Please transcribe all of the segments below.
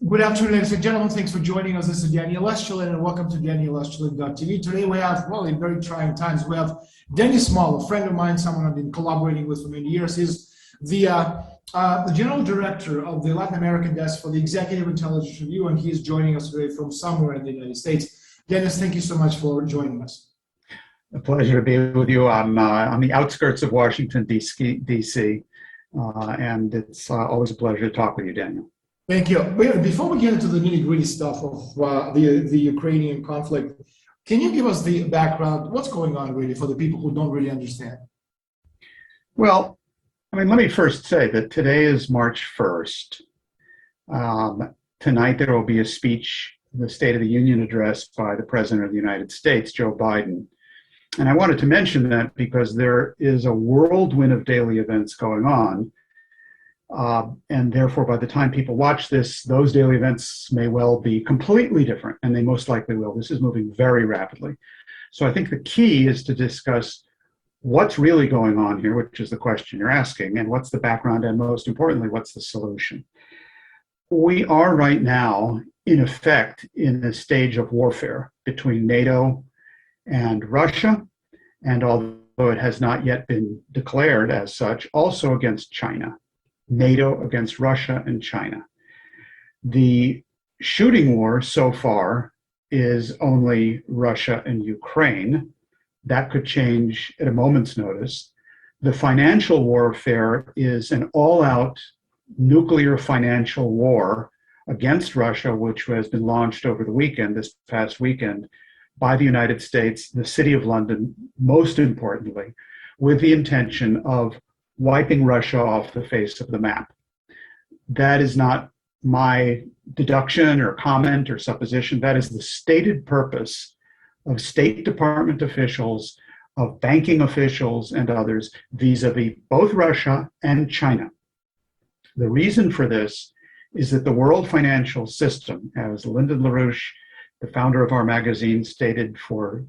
Good afternoon, ladies and gentlemen. Thanks for joining us. This is Daniel Estulin, and welcome to DanielEstulin.tv. Today we have, well, in very trying times, we have Dennis Small, a friend of mine, someone I've been collaborating with for many years. He's the General Director of the Latin American Desk for the Executive Intelligence Review, and he's joining us today from somewhere in the United States. Dennis, thank you so much for joining us. A pleasure to be with you on the outskirts of Washington, D.C., and it's always a pleasure to talk with you, Daniel. Thank you. Before we get into the nitty-gritty stuff of the Ukrainian conflict, can you give us the background? What's going on, really, for the people who don't really understand? Well, let me first say that today is March 1st. Tonight there will be a speech, the State of the Union address by the President of the United States, Joe Biden. And I wanted to mention that because there is a whirlwind of daily events going on. And therefore, by the time people watch this, those daily events may well be completely different, and they most likely will. This is moving very rapidly. So I think the key is to discuss what's really going on here, which is the question you're asking, and what's the background, and most importantly, what's the solution. We are right now, in effect, in a stage of warfare between NATO and Russia, and although it has not yet been declared as such, also against China. NATO against Russia and China. The shooting war so far is only Russia and Ukraine. That could change at a moment's notice. The financial warfare is an all-out nuclear financial war against Russia, which has been launched over the weekend, this past weekend, by the United States, the City of London, most importantly, with the intention of wiping Russia off the face of the map. That is not my deduction or comment or supposition. That is the stated purpose of State Department officials, of banking officials and others vis-a-vis both Russia and China. The reason for this is that the world financial system, as Lyndon Larouche, the founder of our magazine, stated for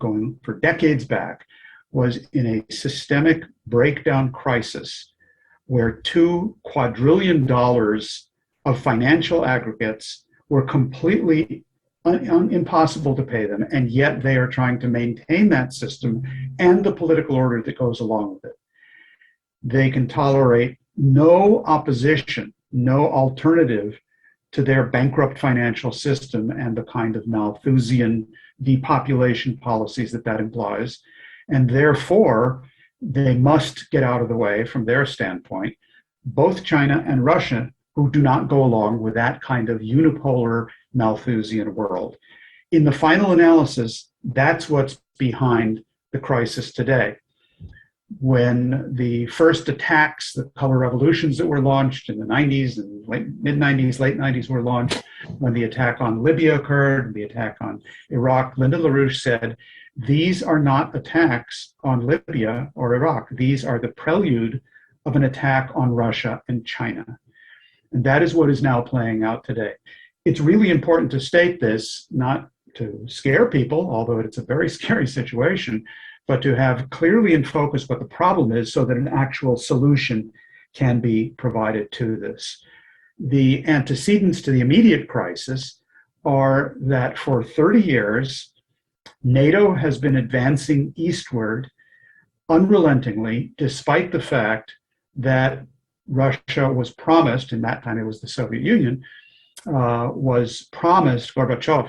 decades back, was in a systemic breakdown crisis where $2 quadrillion of financial aggregates were completely impossible to pay them, and yet they are trying to maintain that system and the political order that goes along with it. They can tolerate no opposition, no alternative to their bankrupt financial system and the kind of Malthusian depopulation policies that implies. And therefore, they must get out of the way from their standpoint, both China and Russia, who do not go along with that kind of unipolar Malthusian world. In the final analysis, that's what's behind the crisis today. When the first attacks, the color revolutions that were launched in the 90s and mid-90s, late 90s were launched, when the attack on Libya occurred, the attack on Iraq, Lyndon LaRouche said, these are not attacks on Libya or Iraq. These are the prelude of an attack on Russia and China. And that is what is now playing out today. It's really important to state this, not to scare people, although it's a very scary situation, but to have clearly in focus what the problem is so that an actual solution can be provided to this. The antecedents to the immediate crisis are that for 30 years, NATO has been advancing eastward unrelentingly, despite the fact that Russia was promised, in that time it was the Soviet Union, Gorbachev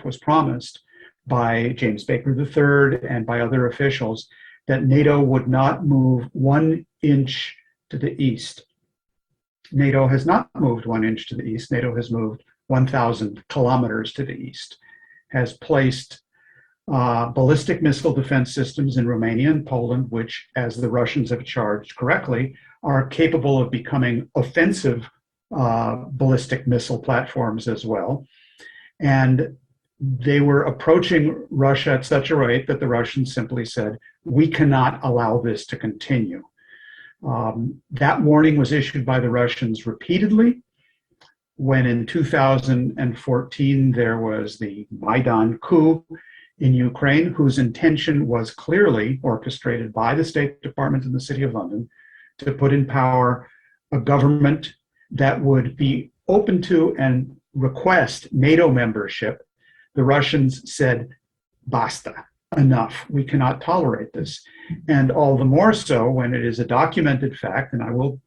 was promised by James Baker III and by other officials that NATO would not move 1 inch to the east. NATO has not moved 1 inch to the east. NATO has moved 1,000 kilometers to the east, has placed ballistic missile defense systems in Romania and Poland, which, as the Russians have charged correctly, are capable of becoming offensive ballistic missile platforms as well. And they were approaching Russia at such a rate that the Russians simply said, we cannot allow this to continue. That warning was issued by the Russians repeatedly. When in 2014 there was the Maidan coup in Ukraine, whose intention was clearly orchestrated by the State Department and the City of London to put in power a government that would be open to and request NATO membership, the Russians said, basta, enough. We cannot tolerate this. And all the more so when it is a documented fact, and I will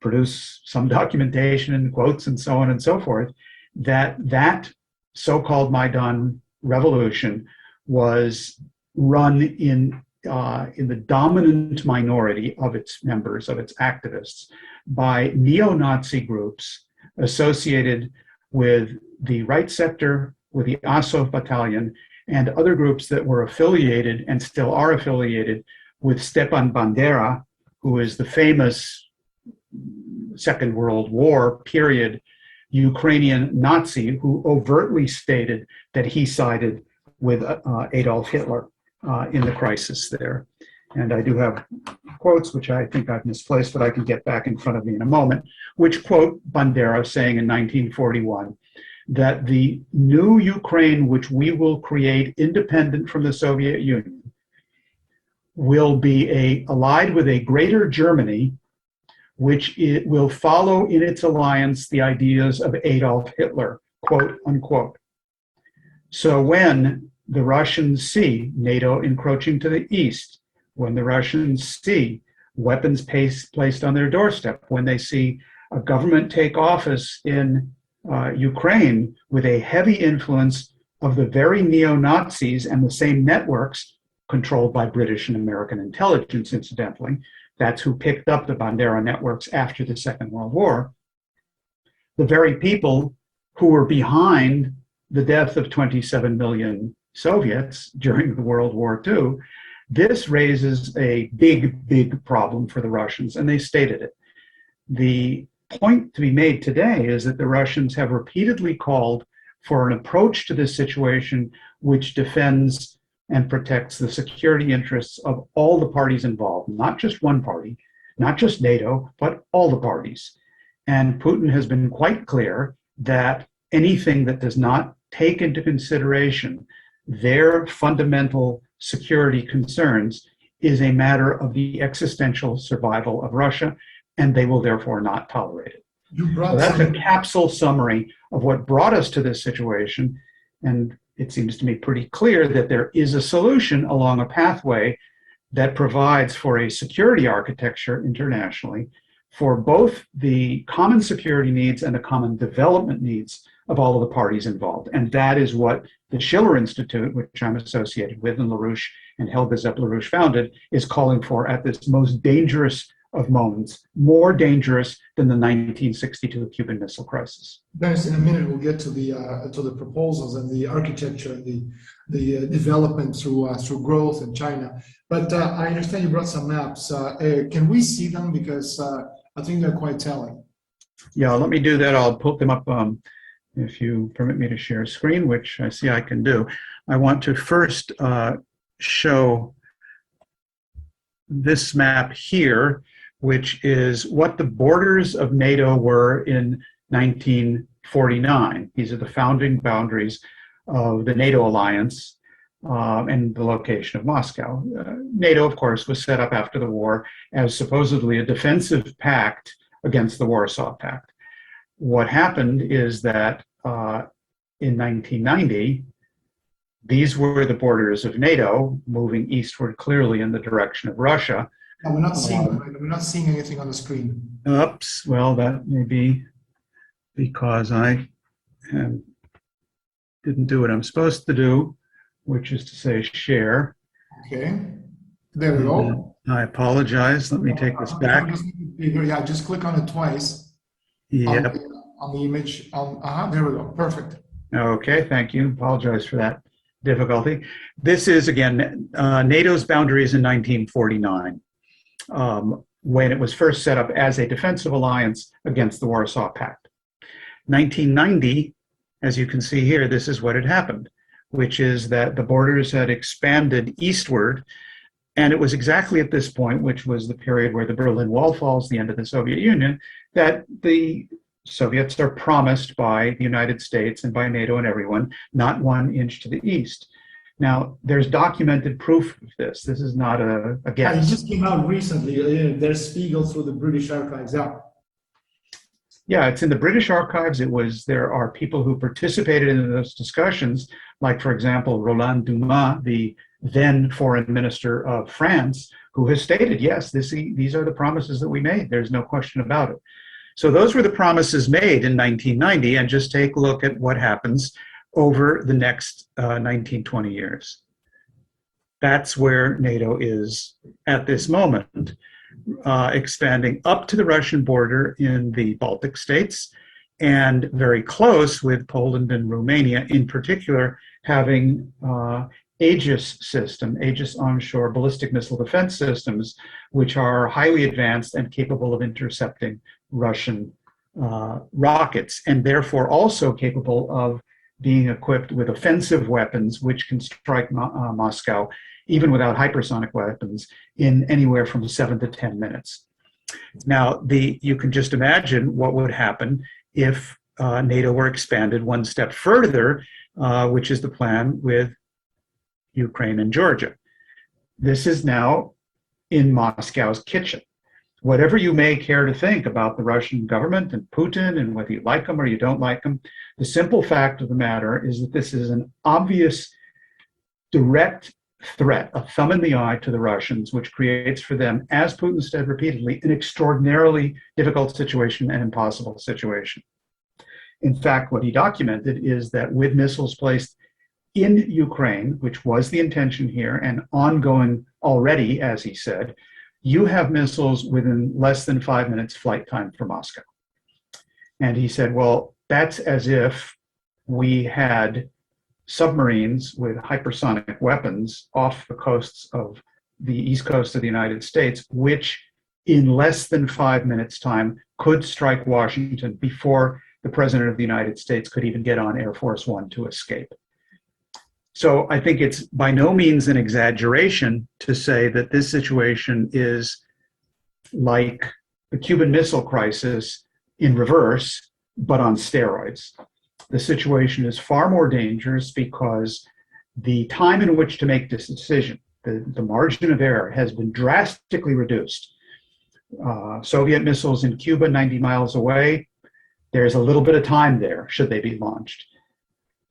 produce some documentation and quotes and so on and so forth, that so-called Maidan revolution was run in the dominant minority of its members, of its activists, by neo-Nazi groups associated with the right sector, with the Azov battalion, and other groups that were affiliated and still are affiliated with Stepan Bandera, who is the famous Second World War period Ukrainian Nazi who overtly stated that he sided with Adolf Hitler in the crisis there. And I do have quotes, which I think I've misplaced, but I can get back in front of me in a moment, which quote Bandera saying in 1941 that the new Ukraine, which we will create independent from the Soviet Union, will be allied with a greater Germany, which it will follow in its alliance the ideas of Adolf Hitler, quote unquote. So when the Russians see NATO encroaching to the east, when the Russians see weapons placed on their doorstep, when they see a government take office in Ukraine with a heavy influence of the very neo-Nazis and the same networks controlled by British and American intelligence, incidentally, that's who picked up the Bandera networks after the Second World War, the very people who were behind the death of 27 million Soviets during the World War II, this raises a big, big problem for the Russians, and they stated it. The point to be made today is that the Russians have repeatedly called for an approach to this situation which defends and protects the security interests of all the parties involved, not just one party, not just NATO, but all the parties. And Putin has been quite clear that anything that does not take into consideration their fundamental security concerns is a matter of the existential survival of Russia, and they will therefore not tolerate it. So that's a capsule summary of what brought us to this situation, and it seems to me pretty clear that there is a solution along a pathway that provides for a security architecture internationally for both the common security needs and the common development needs of all of the parties involved. And that is what the Schiller Institute, which I'm associated with, and Larouche and Helga Zepp Larouche founded, is calling for at this most dangerous of moments, more dangerous than the 1962 Cuban Missile Crisis. Dennis, in a minute we'll get to the proposals and the architecture and the development through growth in China. But I understand you brought some maps. Can we see them, because I think they're quite telling? Yeah, let me do that. I'll put them up if you permit me to share a screen, which I see I can do. I want to first show this map here, which is what the borders of NATO were in 1949. These are the founding boundaries of the NATO alliance and the location of Moscow. NATO, of course, was set up after the war as supposedly a defensive pact against the Warsaw Pact. What happened is that in 1990, these were the borders of NATO, moving eastward clearly in the direction of Russia. No, we're not seeing them. We're not seeing anything on the screen. Oops, well, that may be because I didn't do what I'm supposed to do, which is to say share. Okay, there we go. I apologize. Let me take this back. Yeah, just click on it twice. Yep. On the image. There we go. Perfect. Okay, thank you. Apologize for that difficulty. This is, again, NATO's boundaries in 1949. When it was first set up as a defensive alliance against the Warsaw Pact. 1990, as you can see here, this is what had happened, which is that the borders had expanded eastward, and it was exactly at this point, which was the period where the Berlin Wall falls, the end of the Soviet Union, that the Soviets are promised by the United States and by NATO and everyone, not 1 inch to the east. Now, there's documented proof of this. This is not a guess. It just came out recently. There's Spiegel through the British archives out. Yeah, it's in the British archives. There are people who participated in those discussions, like, for example, Roland Dumas, the then foreign minister of France, who has stated, yes, these are the promises that we made. There's no question about it. So those were the promises made in 1990, and just take a look at what happens over the next 19, 20 years. That's where NATO is at this moment, expanding up to the Russian border in the Baltic states, and very close with Poland and Romania in particular, having Aegis onshore ballistic missile defense systems, which are highly advanced and capable of intercepting Russian rockets, and therefore also capable of being equipped with offensive weapons, which can strike Moscow, even without hypersonic weapons, in anywhere from 7 to 10 minutes. Now, you can just imagine what would happen if NATO were expanded one step further, which is the plan with Ukraine and Georgia. This is now in Moscow's kitchen. Whatever you may care to think about the Russian government and Putin and whether you like them or you don't like them, the simple fact of the matter is that this is an obvious, direct threat, a thumb in the eye to the Russians, which creates for them, as Putin said repeatedly, an extraordinarily difficult situation and impossible situation. In fact, what he documented is that with missiles placed in Ukraine, which was the intention here and ongoing already, as he said, you have missiles within less than 5 minutes flight time for Moscow. And he said, well, that's as if we had submarines with hypersonic weapons off the coasts of the east coast of the United States, which in less than 5 minutes time could strike Washington before the President of the United States could even get on Air Force One to escape. So I think it's by no means an exaggeration to say that this situation is like the Cuban Missile Crisis in reverse, but on steroids. The situation is far more dangerous because the time in which to make this decision, the margin of error, has been drastically reduced. Soviet missiles in Cuba, 90 miles away, there's a little bit of time there, should they be launched.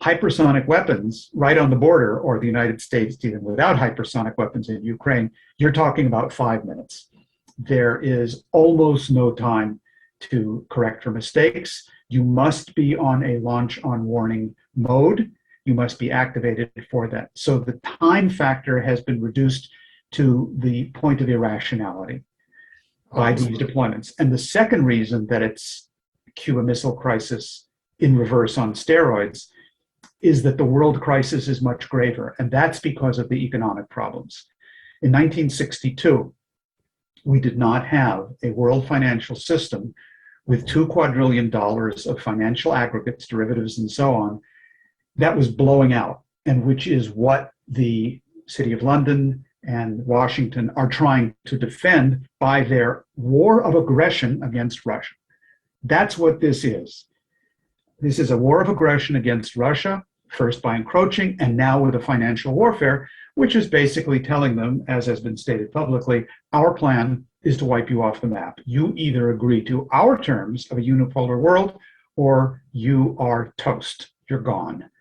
Hypersonic weapons right on the border, or the United States dealing without hypersonic weapons in Ukraine, you're talking about 5 minutes. There is almost no time to correct for mistakes. You must be on a launch on warning mode. You must be activated for that. So the time factor has been reduced to the point of irrationality by these deployments. And the second reason that it's Cuba Missile Crisis in reverse on steroids is that the world crisis is much graver, and that's because of the economic problems. In 1962, we did not have a world financial system with $2 quadrillion of financial aggregates, derivatives, and so on, that was blowing out, and which is what the City of London and Washington are trying to defend by their war of aggression against Russia. That's what this is. This is a war of aggression against Russia, first by encroaching, and now with a financial warfare, which is basically telling them, as has been stated publicly, our plan is to wipe you off the map. You either agree to our terms of a unipolar world, or you are toast. You're gone.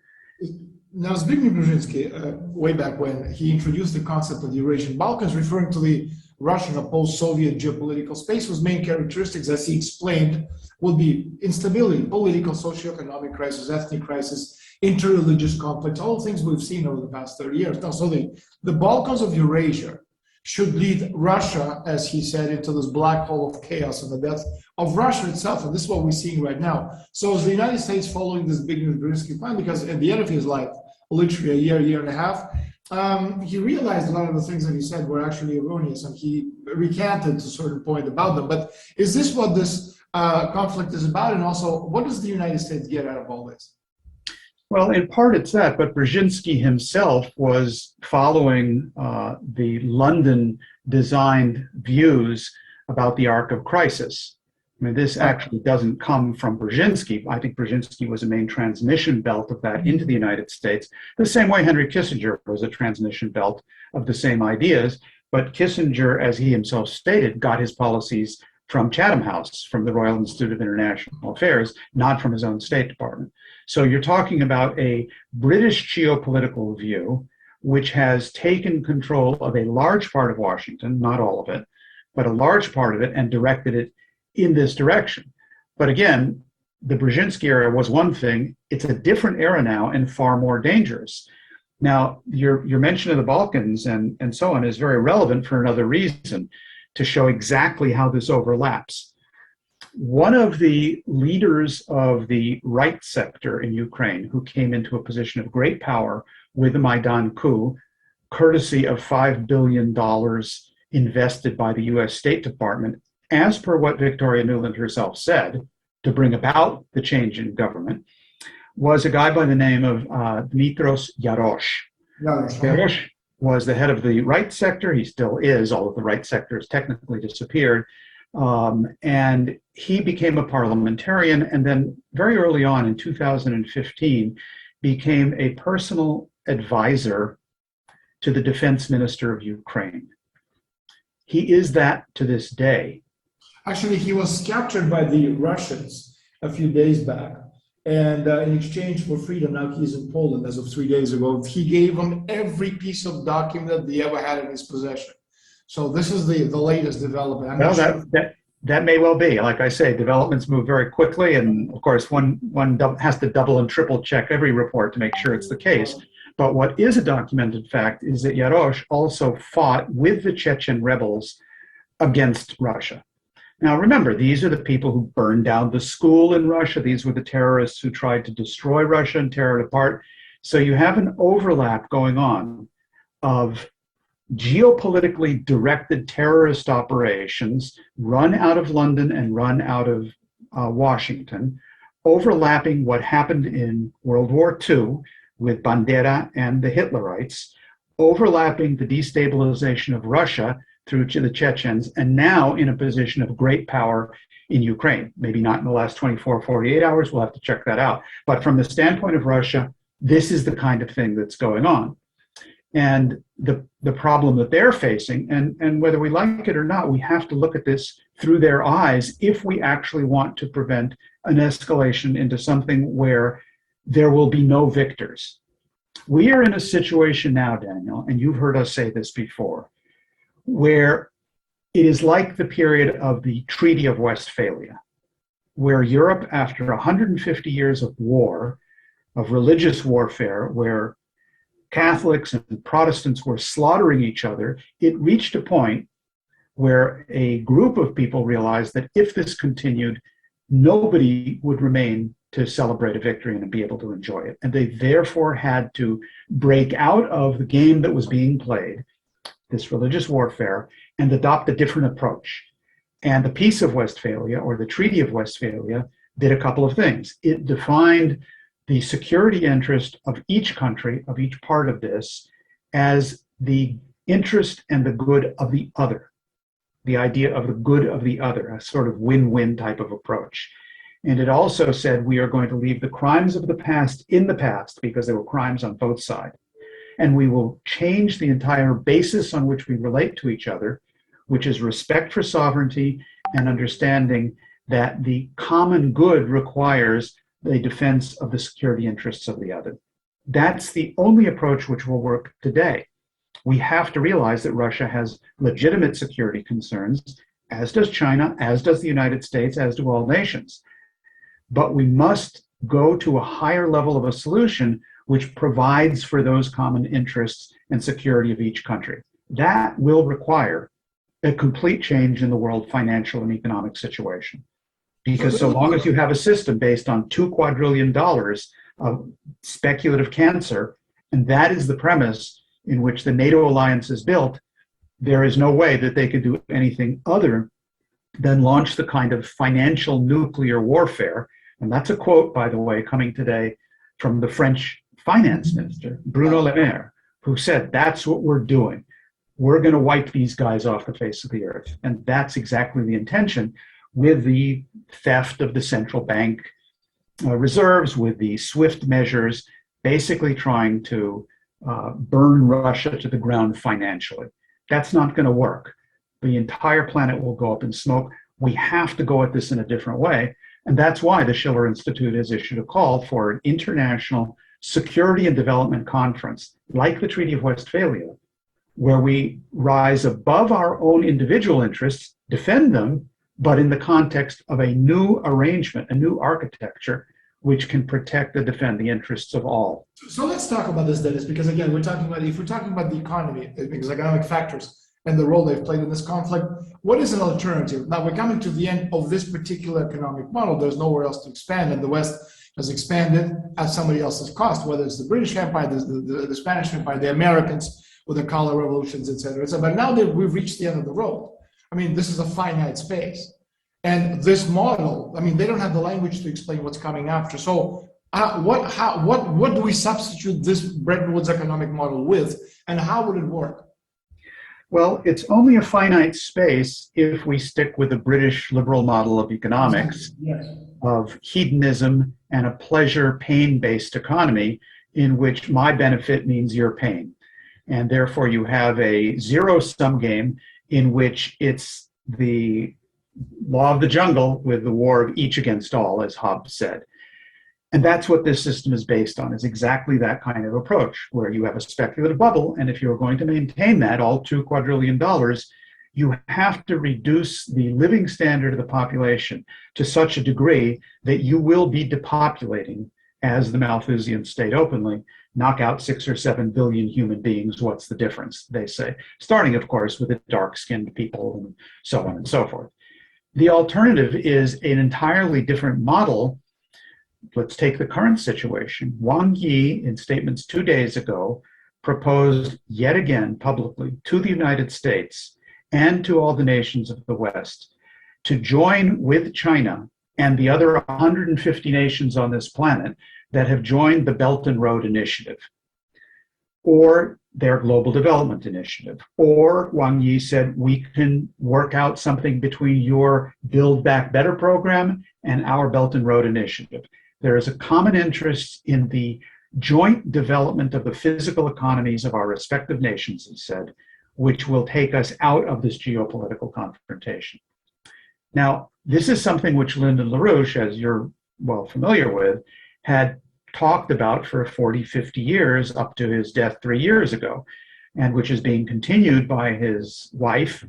Now, Zbigniew Brzezinski, way back when, he introduced the concept of the Eurasian Balkans, referring to the Russian or post-Soviet geopolitical space, whose main characteristics, as he explained, would be instability, political, socioeconomic crisis, ethnic crisis, interreligious conflicts, all things we've seen over the past 30 years. Now, so the Balkans of Eurasia should lead Russia, as he said, into this black hole of chaos and the death of Russia itself. And this is what we're seeing right now. So is the United States following this Zbigniew Brzezinski plan? Because at the end of his life, literally a year and a half, he realized a lot of the things that he said were actually erroneous, and he recanted to a certain point about them. But is this what this conflict is about? And also, what does the United States get out of all this? Well, in part it's that, but Brzezinski himself was following the London-designed views about the arc of crisis. I mean, this actually doesn't come from Brzezinski. I think Brzezinski was a main transmission belt of that into the United States, the same way Henry Kissinger was a transmission belt of the same ideas. But Kissinger, as he himself stated, got his policies from Chatham House, from the Royal Institute of International Affairs, not from his own State Department. So you're talking about a British geopolitical view, which has taken control of a large part of Washington, not all of it, but a large part of it, and directed it in this direction. But again, the Brzezinski era was one thing. It's a different era now and far more dangerous. Now, your mention of the Balkans and so on is very relevant for another reason, to show exactly how this overlaps. One of the leaders of the right sector in Ukraine, who came into a position of great power with the Maidan coup, courtesy of $5 billion invested by the US State Department, as per what Victoria Nuland herself said, to bring about the change in government, was a guy by the name of Dmitros Yarosh. Yarosh was the head of the right sector. He still is, although the right sector has technically disappeared. And he became a parliamentarian, and then very early on in 2015 became a personal advisor to the defense minister of Ukraine. He is that to this day. Actually, he was captured by the Russians a few days back. And in exchange for freedom, now he's in Poland as of 3 days ago. He gave them every piece of document that they ever had in his possession. So this is the latest development. Well, that may well be. Like I say, developments move very quickly. And of course, one has to double and triple check every report to make sure it's the case. But what is a documented fact is that Yarosh also fought with the Chechen rebels against Russia. Now, remember, these are the people who burned down the school in Russia. These were the terrorists who tried to destroy Russia and tear it apart. So you have an overlap going on of geopolitically directed terrorist operations run out of London and run out of Washington, overlapping what happened in World War II with Bandera and the Hitlerites, overlapping the destabilization of Russia through to the Chechens, and now in a position of great power in Ukraine. Maybe not in the last 24, 48 hours, we'll have to check that out. But from the standpoint of Russia, this is the kind of thing that's going on. And the problem that they're facing, and whether we like it or not, we have to look at this through their eyes if we actually want to prevent an escalation into something where there will be no victors. We are in a situation now, Daniel, and you've heard us say this before, where it is like the period of the Treaty of Westphalia, where Europe, after 150 years of war, of religious warfare, where Catholics and Protestants were slaughtering each other, it reached a point where a group of people realized that if this continued, nobody would remain to celebrate a victory and be able to enjoy it. And they therefore had to break out of the game that was being played, this religious warfare, and adopt a different approach. And the Peace of Westphalia, or the Treaty of Westphalia, did a couple of things. It defined the security interest of each country, of each part of this, as the interest and the good of the other. The idea of the good of the other, a sort of win-win type of approach. And it also said we are going to leave the crimes of the past in the past, because there were crimes on both sides. And we will change the entire basis on which we relate to each other, which is respect for sovereignty and understanding that the common good requires the defense of the security interests of the other. That's the only approach which will work today. We have to realize that Russia has legitimate security concerns, as does China, as does the United States, as do all nations. But we must go to a higher level of a solution which provides for those common interests and security of each country. That will require a complete change in the world financial and economic situation. Because so long as you have a system based on $2 quadrillion of speculative cancer, and that is the premise in which the NATO alliance is built, there is no way that they could do anything other than launch the kind of financial nuclear warfare. And that's a quote, by the way, coming today from the French finance minister, Bruno Le Maire, who said, that's what we're doing. We're going to wipe these guys off the face of the earth. And that's exactly the intention, with the theft of the central bank reserves, with the SWIFT measures, basically trying to burn Russia to the ground financially. That's not going to work. The entire planet will go up in smoke. We have to go at this in a different way. And that's why the Schiller Institute has issued a call for an international security and development conference, like the Treaty of Westphalia, where we rise above our own individual interests, defend them, but in the context of a new arrangement, a new architecture, which can protect and defend the interests of all. So let's talk about this, Dennis, because again, if we're talking about the economy, because economic factors and the role they've played in this conflict, what is an alternative? Now we're coming to the end of this particular economic model. There's nowhere else to expand, and the West has expanded at somebody else's cost, whether it's the British Empire, the Spanish Empire, the Americans with the color revolutions, et cetera, et cetera. But now that we've reached the end of the road, I mean, this is a finite space. And this model, I mean, they don't have the language to explain what's coming after. So what do we substitute this Bretton Woods economic model with, and how would it work? Well, it's only a finite space if we stick with the British liberal model of economics, yes, of hedonism and a pleasure pain-based economy in which my benefit means your pain. And therefore you have a zero-sum game in which it's the law of the jungle with the war of each against all, as Hobbes said. And that's what this system is based on, is exactly that kind of approach, where you have a speculative bubble, and if you're going to maintain that, all $2 quadrillion, you have to reduce the living standard of the population to such a degree that you will be depopulating, as the Malthusians state openly. Knock out 6 or 7 billion human beings, what's the difference, they say, starting, of course, with the dark-skinned people and so on and so forth. The alternative is an entirely different model. Let's take the current situation. Wang Yi, in statements 2 days ago, proposed yet again publicly to the United States and to all the nations of the West to join with China and the other 150 nations on this planet that have joined the Belt and Road Initiative, or their Global Development Initiative. Or Wang Yi said, we can work out something between your Build Back Better program and our Belt and Road Initiative. There is a common interest in the joint development of the physical economies of our respective nations, he said, which will take us out of this geopolitical confrontation. Now, this is something which Lyndon Larouche, as you're well familiar with, had talked about for 40, 50 years up to his death 3 years ago, and which is being continued by his wife,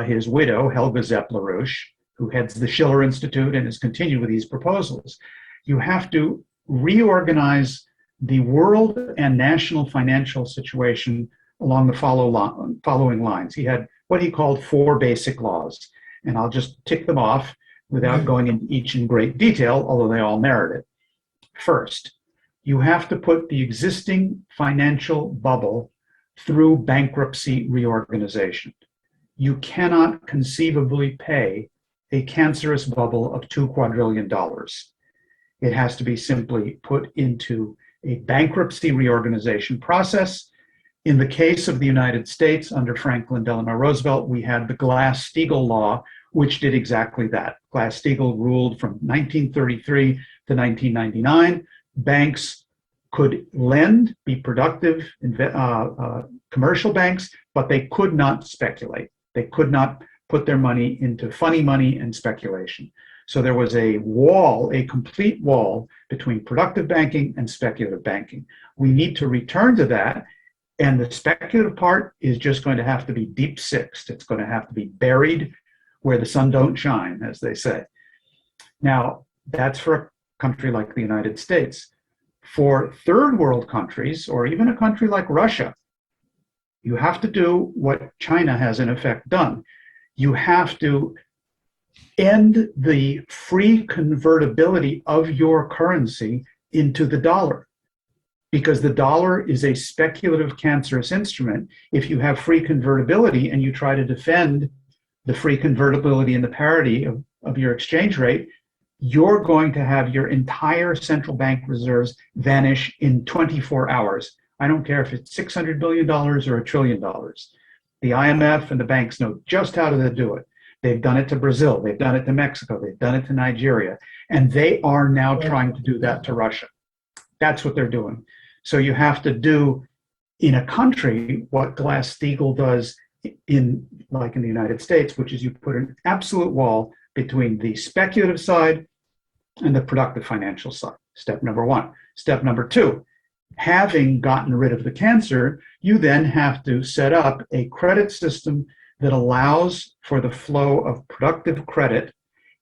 his widow, Helga Zepp Larouche, who heads the Schiller Institute and has continued with these proposals. You have to reorganize the world and national financial situation along the following lines. He had what he called 4 basic laws, and I'll just tick them off without going into each in great detail, although they all merit it. First, you have to put the existing financial bubble through bankruptcy reorganization. You cannot conceivably pay a cancerous bubble of $2 quadrillion. It has to be simply put into a bankruptcy reorganization process. In the case of the United States, under Franklin Delano Roosevelt, we had the Glass-Steagall law, which did exactly that. Glass-Steagall ruled from 1933 to 1999. Banks could lend, be productive commercial banks, but they could not speculate. They could not put their money into funny money and speculation. So there was a wall, a complete wall between productive banking and speculative banking. We need to return to that, and the speculative part is just going to have to be deep sixed. It's going to have to be buried where the sun don't shine, as they say. Now, that's for a country like the United States. For third world countries, or even a country like Russia, you have to do what China has in effect done. You have to end the free convertibility of your currency into the dollar, because the dollar is a speculative, cancerous instrument. If you have free convertibility and you try to defend the free convertibility and the parity of your exchange rate, you're going to have your entire central bank reserves vanish in 24 hours. I don't care if it's $600 billion or $1 trillion. The IMF and the banks know just how to do it. They've done it to Brazil, they've done it to Mexico, they've done it to Nigeria, and they are now trying to do that to Russia. That's what they're doing. So you have to do in a country what Glass-Steagall does like in the United States, which is you put an absolute wall between the speculative side and the productive financial side. Step number one. Step number two, having gotten rid of the cancer, you then have to set up a credit system that allows for the flow of productive credit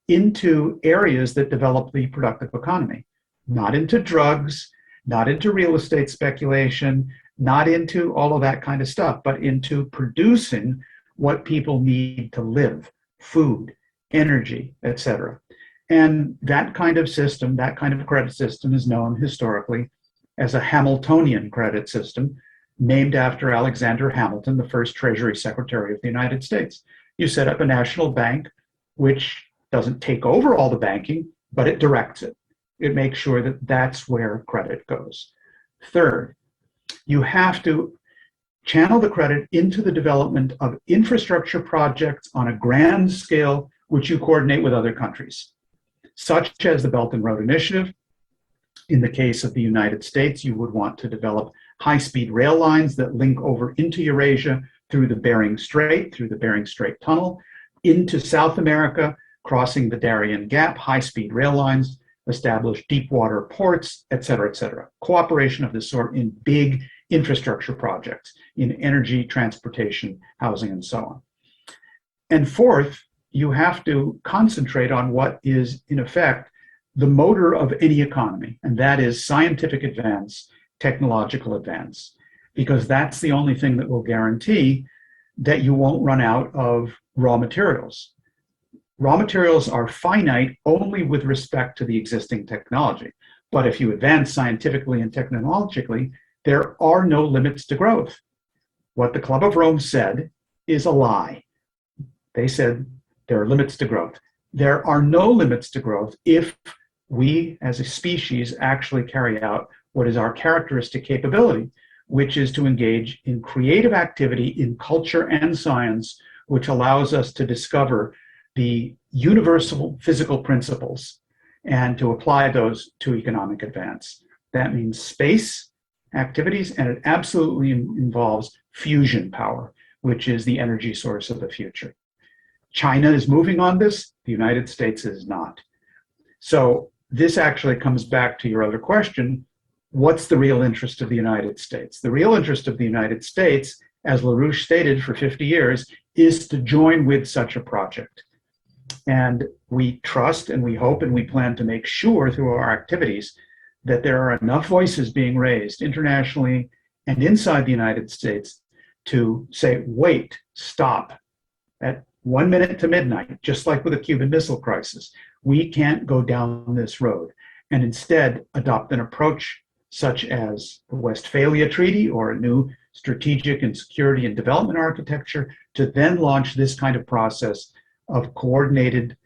into areas that develop the productive economy, not into drugs, not into real estate speculation, not into all of that kind of stuff, but into producing what people need to live, food, energy, etc. And that kind of system, that kind of credit system is known historically as a Hamiltonian credit system, named after Alexander Hamilton, the first Treasury Secretary of the United States. You set up a national bank, which doesn't take over all the banking, but it directs it. It makes sure that that's where credit goes. Third, you have to channel the credit into the development of infrastructure projects on a grand scale, which you coordinate with other countries, such as the Belt and Road Initiative. In the case of the United States, you would want to develop high-speed rail lines that link over into Eurasia through the Bering Strait, through the Bering Strait Tunnel, into South America, crossing the Darien Gap, high-speed rail lines, establish deep water ports, et cetera, et cetera. Cooperation of this sort in big infrastructure projects, in energy, transportation, housing, and so on. And fourth, you have to concentrate on what is, in effect, the motor of any economy, and that is scientific advance, technological advance, because that's the only thing that will guarantee that you won't run out of raw materials. Raw materials are finite only with respect to the existing technology. But if you advance scientifically and technologically, there are no limits to growth. What the Club of Rome said is a lie. They said there are limits to growth. There are no limits to growth if we as a species actually carry out what is our characteristic capability, which is to engage in creative activity in culture and science, which allows us to discover the universal physical principles and to apply those to economic advance. That means space activities, and it absolutely involves fusion power, which is the energy source of the future. China is moving on this, the United States is not. So this actually comes back to your other question, what's the real interest of the United States? The real interest of the United States, as Larouche stated for 50 years, is to join with such a project. And we trust and we hope and we plan to make sure through our activities that there are enough voices being raised internationally and inside the United States to say, wait, stop. At 1 minute to midnight, just like with the Cuban Missile Crisis, we can't go down this road, and instead adopt an approach such as the Westphalia Treaty or a new strategic and security and development architecture to then launch this kind of process of coordinated,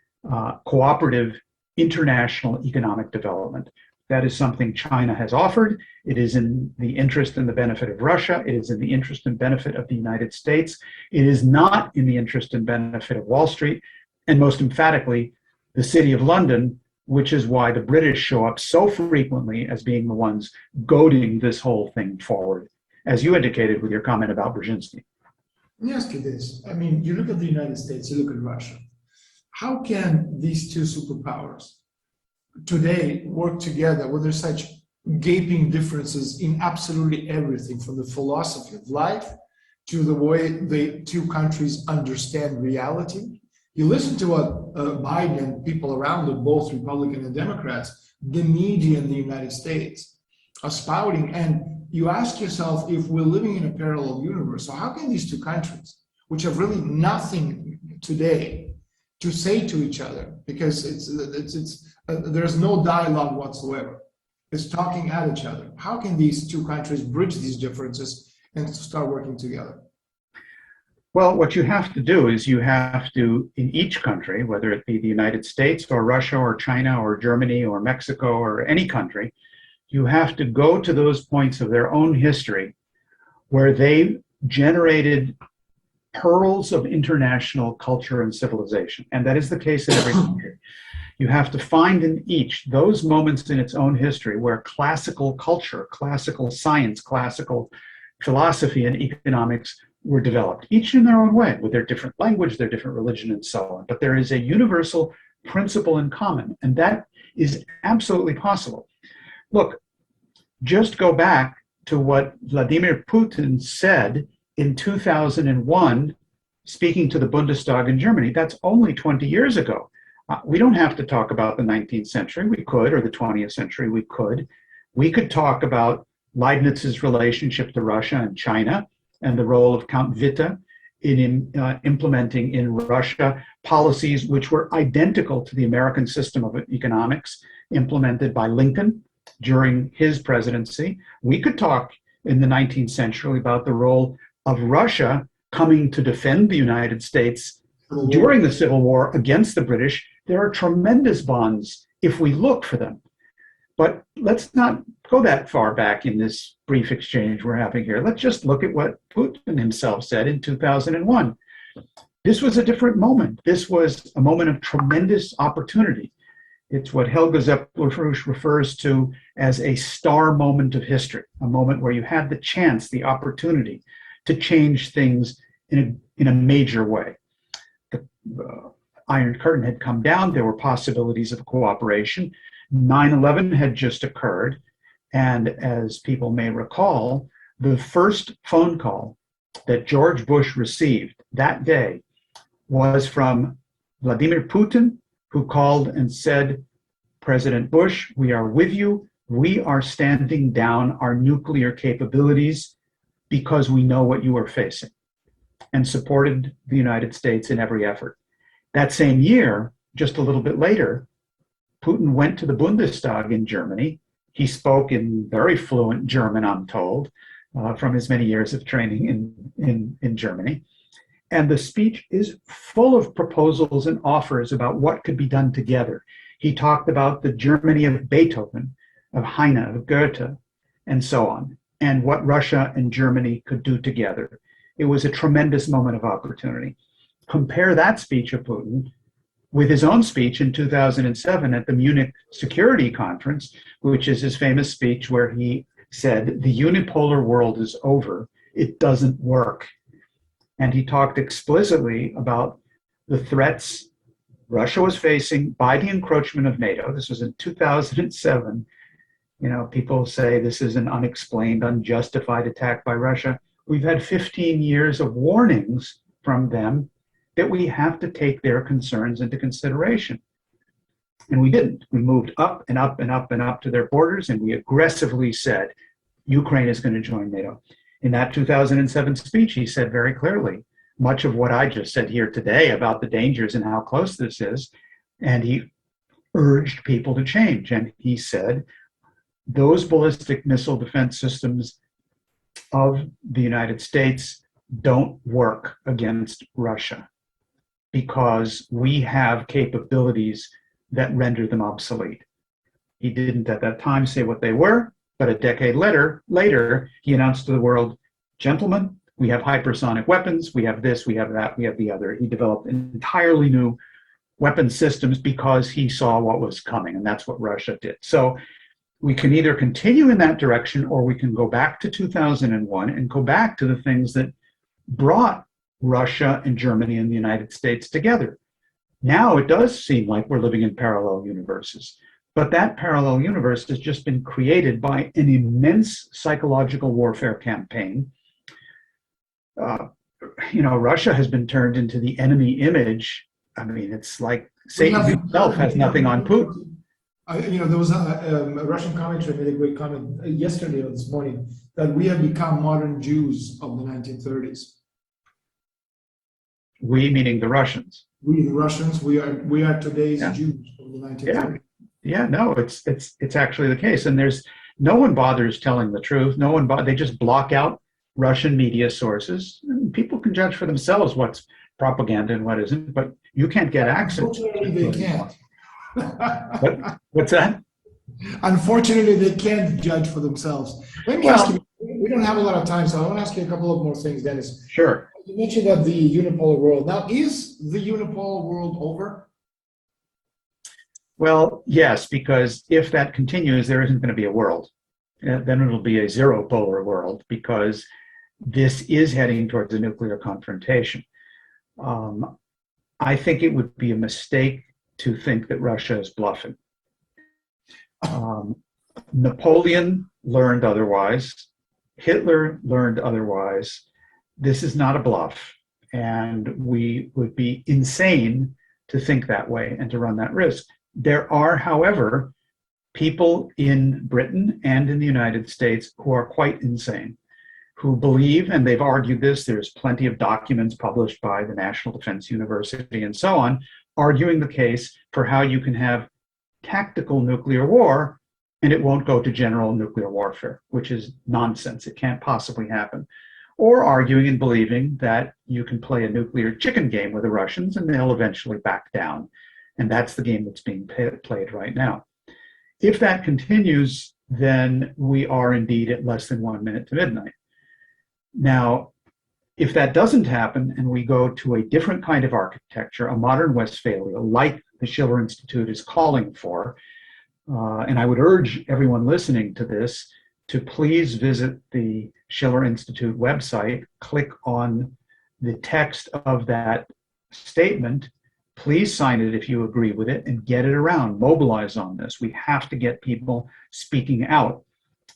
cooperative international economic development. That is something China has offered. It is in the interest and the benefit of Russia. It is in the interest and benefit of the United States. It is not in the interest and benefit of Wall Street, and most emphatically, the City of London, which is why the British show up so frequently as being the ones goading this whole thing forward, as you indicated with your comment about Brzezinski. Let me ask you this. I mean, you look at the United States, you look at Russia. How can these two superpowers today work together when there's such gaping differences in absolutely everything, from the philosophy of life to the way the two countries understand reality? You listen to what Biden and people around it, both Republican and Democrats, the media in the United States are spouting, and you ask yourself if we're living in a parallel universe. So how can these two countries, which have really nothing today to say to each other, because there's no dialogue whatsoever, it's talking at each other. How can these two countries bridge these differences and start working together? Well, what you have to do is you have to, in each country, whether it be the United States or Russia or China or Germany or Mexico or any country, you have to go to those points of their own history where they generated pearls of international culture and civilization. And that is the case in every country. You have to find in each those moments in its own history where classical culture, classical science, classical philosophy and economics were developed, each in their own way, with their different language, their different religion, and so on. But there is a universal principle in common, and that is absolutely possible. Look, just go back to what Vladimir Putin said in 2001, speaking to the Bundestag in Germany. That's only 20 years ago. We don't have to talk about the 19th century. We could, or the 20th century, we could. We could talk about Leibniz's relationship to Russia and China and the role of Count Witte in implementing in Russia policies which were identical to the American system of economics implemented by Lincoln during his presidency. We could talk in the 19th century about the role of Russia coming to defend the United States during the Civil War against the British. There are tremendous bonds if we look for them. But let's not go that far back in this brief exchange we're having here. Let's just look at what Putin himself said in 2001. This was a different moment. This was a moment of tremendous opportunity. It's what Helga Larouche refers to as a star moment of history, a moment where you had the chance, the opportunity to change things in a major way. The Iron Curtain had come down. There were possibilities of cooperation. 9/11 had just occurred. And as people may recall, the first phone call that George Bush received that day was from Vladimir Putin, who called and said, "President Bush, we are with you. We are standing down our nuclear capabilities because we know what you are facing," and supported the United States in every effort. That same year, just a little bit later, Putin went to the Bundestag in Germany. He spoke in very fluent German, I'm told, from his many years of training in Germany. And the speech is full of proposals and offers about what could be done together. He talked about the Germany of Beethoven, of Heine, of Goethe, and so on, and what Russia and Germany could do together. It was a tremendous moment of opportunity. Compare that speech of Putin with his own speech in 2007 at the Munich Security Conference, which is his famous speech where he said, "The unipolar world is over. It doesn't work." And he talked explicitly about the threats Russia was facing by the encroachment of Nato. This was in 2007. You know, people say this is an unexplained, unjustified attack by Russia. We've had 15 years of warnings from them that we have to take their concerns into consideration. And we didn't. We moved up and up and up and up to their borders, and we aggressively said, Ukraine is going to join NATO. In that 2007 speech, he said very clearly, much of what I just said here today about the dangers and how close this is, and he urged people to change. And he said, those ballistic missile defense systems of the United States don't work against Russia, because we have capabilities that render them obsolete. He didn't at that time say what they were, but a decade later, he announced to the world, gentlemen, we have hypersonic weapons, we have this, we have that, we have the other. He developed entirely new weapon systems because he saw what was coming, and that's what Russia did. So we can either continue in that direction, or we can go back to 2001 and go back to the things that brought Russia and Germany and the United States together. Now it does seem like we're living in parallel universes, but that parallel universe has just been created by an immense psychological warfare campaign. Russia has been turned into the enemy image. I mean, it's like Satan himself has nothing on Putin. There was a Russian commentator made a great comment yesterday or this morning that we have become modern Jews of the 1930s. We, meaning the Russians. We, the Russians, we are today's Jews of the 1930s. Yeah, no, it's actually the case, and there's no one bothers telling the truth. They just block out Russian media sources. And people can judge for themselves what's propaganda and what isn't, but you can't get access. Unfortunately, they can't. What's that? Unfortunately, they can't judge for themselves. Let me ask you, we don't have a lot of time, so I want to ask you a couple of more things, Dennis. Sure. You mentioned that the unipolar world. Now, is the unipolar world over? Well, yes, because if that continues, there isn't going to be a world. Then it'll be a zero polar world, because this is heading towards a nuclear confrontation. I think it would be a mistake to think that Russia is bluffing. Napoleon learned otherwise. Hitler learned otherwise. This is not a bluff, and we would be insane to think that way and to run that risk. There are, however, people in Britain and in the United States who are quite insane, who believe, and they've argued this, there's plenty of documents published by the National Defense University and so on, arguing the case for how you can have tactical nuclear war and it won't go to general nuclear warfare, which is nonsense. It can't possibly happen. Or arguing and believing that you can play a nuclear chicken game with the Russians and they'll eventually back down. And that's the game that's being played right now. If that continues, then we are indeed at less than 1 minute to midnight. Now, if that doesn't happen and we go to a different kind of architecture, a modern Westphalia, like the Schiller Institute is calling for, and I would urge everyone listening to this to please visit the Schiller Institute website, click on the text of that statement, please sign it if you agree with it, and get it around, mobilize on this. We have to get people speaking out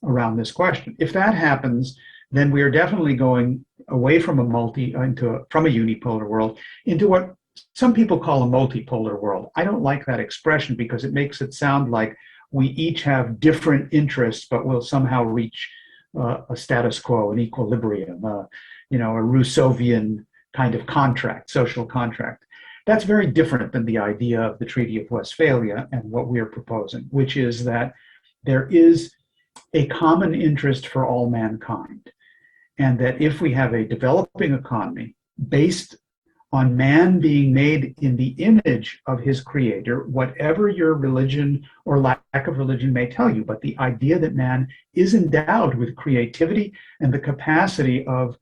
around this question. If that happens, then we are definitely going away from from a unipolar world into what some people call a multipolar world. I don't like that expression because it makes it sound like we each have different interests, but will somehow reach a status quo, an equilibrium, a Rousseauvian kind of contract, social contract. That's very different than the idea of the Treaty of Westphalia and what we're proposing, which is that there is a common interest for all mankind. And that if we have a developing economy based on man being made in the image of his creator, whatever your religion or lack of religion may tell you, but the idea that man is endowed with creativity and the capacity of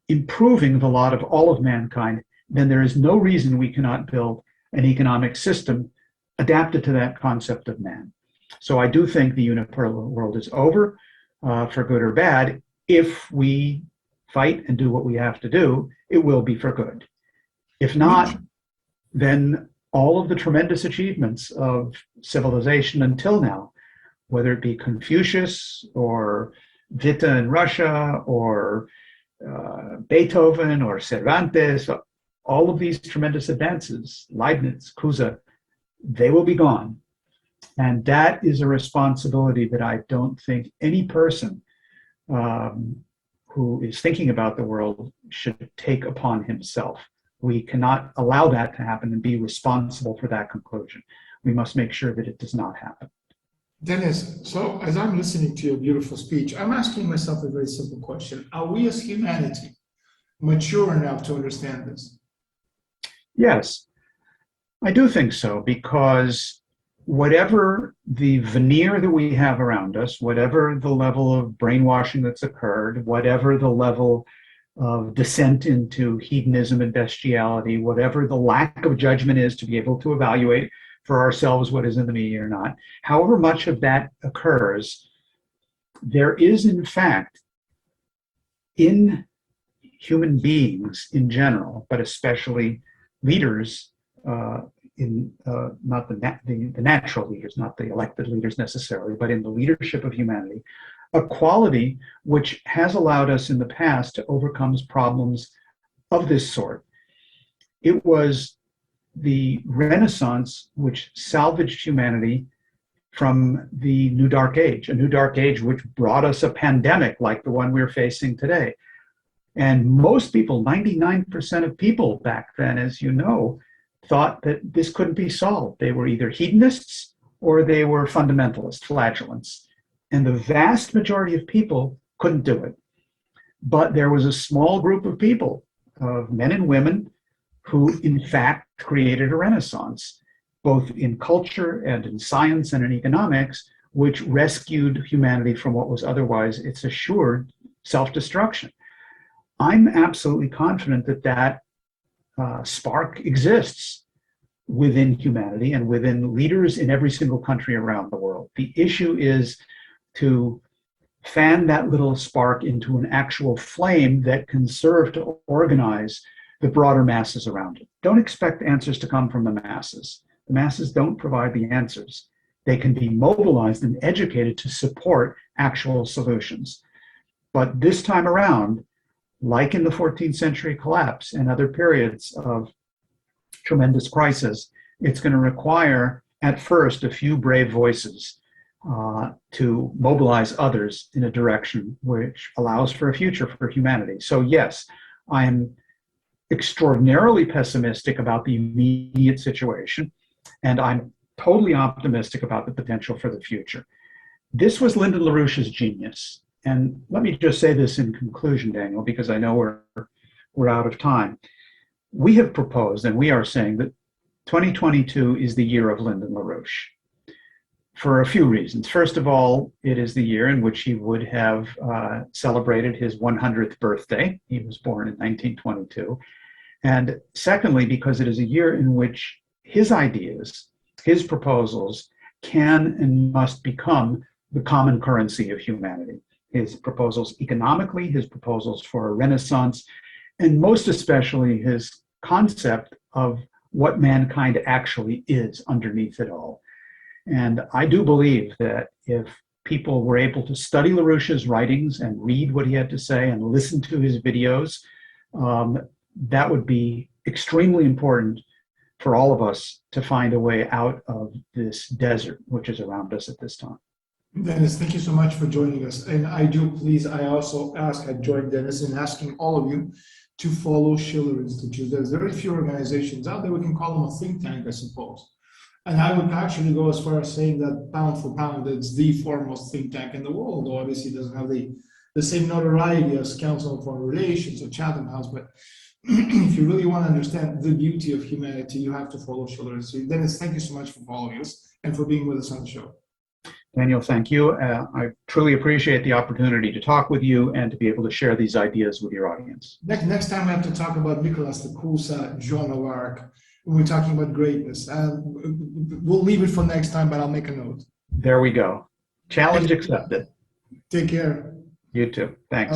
improving the lot of all of mankind, then there is no reason we cannot build an economic system adapted to that concept of man. So I do think the unipolar world is over, for good or bad. If we fight and do what we have to do, it will be for good. If not, then all of the tremendous achievements of civilization until now, whether it be Confucius or Witte in Russia or Beethoven or Cervantes, all of these tremendous advances, Leibniz, Caso, they will be gone. And that is a responsibility that I don't think any person who is thinking about the world should take upon himself. We cannot allow that to happen and be responsible for that conclusion. We must make sure that it does not happen. Dennis, so as I'm listening to your beautiful speech, I'm asking myself a very simple question. Are we as humanity mature enough to understand this? Yes, I do think so, because whatever the veneer that we have around us, whatever the level of brainwashing that's occurred, whatever the level of descent into hedonism and bestiality, whatever the lack of judgment is to be able to evaluate for ourselves what is in the media or not, however much of that occurs, there is in fact in human beings in general, but especially leaders, not the natural leaders, not the elected leaders necessarily, but in the leadership of humanity, a quality which has allowed us in the past to overcome problems of this sort. It was the Renaissance which salvaged humanity from the New Dark Age, a New Dark Age which brought us a pandemic like the one we're facing today. And most people, 99% of people back then, as you know, thought that this couldn't be solved. They were either hedonists or they were fundamentalist flagellants. And the vast majority of people couldn't do it. But there was a small group of people, of men and women, who in fact created a renaissance, both in culture and in science and in economics, which rescued humanity from what was otherwise its assured self-destruction. I'm absolutely confident that that spark exists within humanity and within leaders in every single country around the world. The issue is to fan that little spark into an actual flame that can serve to organize the broader masses around it. Don't expect answers to come from the masses. The masses don't provide the answers. They can be mobilized and educated to support actual solutions. But this time around, like in the 14th century collapse and other periods of tremendous crisis, it's going to require, at first, a few brave voices to mobilize others in a direction which allows for a future for humanity. So yes, I am extraordinarily pessimistic about the immediate situation, and I'm totally optimistic about the potential for the future. This was Lyndon Larouche's genius. And let me just say this in conclusion, Daniel, because I know we're out of time. We have proposed, and we are saying that 2022 is the year of Lyndon Larouche for a few reasons. First of all, it is the year in which he would have celebrated his 100th birthday. He was born in 1922. And secondly, because it is a year in which his ideas, his proposals can and must become the common currency of humanity. His proposals economically, his proposals for a renaissance, and most especially his concept of what mankind actually is underneath it all. And I do believe that if people were able to study Larouche's writings and read what he had to say and listen to his videos, that would be extremely important for all of us to find a way out of this desert which is around us at this time. Dennis, thank you so much for joining us. And I join Dennis in asking all of you to follow Schiller Institute. There's very few organizations out there. We can call them a think tank, I suppose. And I would actually go as far as saying that pound for pound, it's the foremost think tank in the world, though obviously it doesn't have the same notoriety as Council on Foreign Relations or Chatham House. But if you really want to understand the beauty of humanity, you have to follow Schiller Institute. Dennis, thank you so much for following us and for being with us on the show. Daniel, thank you. I truly appreciate the opportunity to talk with you and to be able to share these ideas with your audience. Next time we have to talk about Nicholas the Cusa, Joan of Arc, when we're talking about greatness. We'll leave it for next time, but I'll make a note. There we go. Challenge accepted. Take care. You too. Thanks.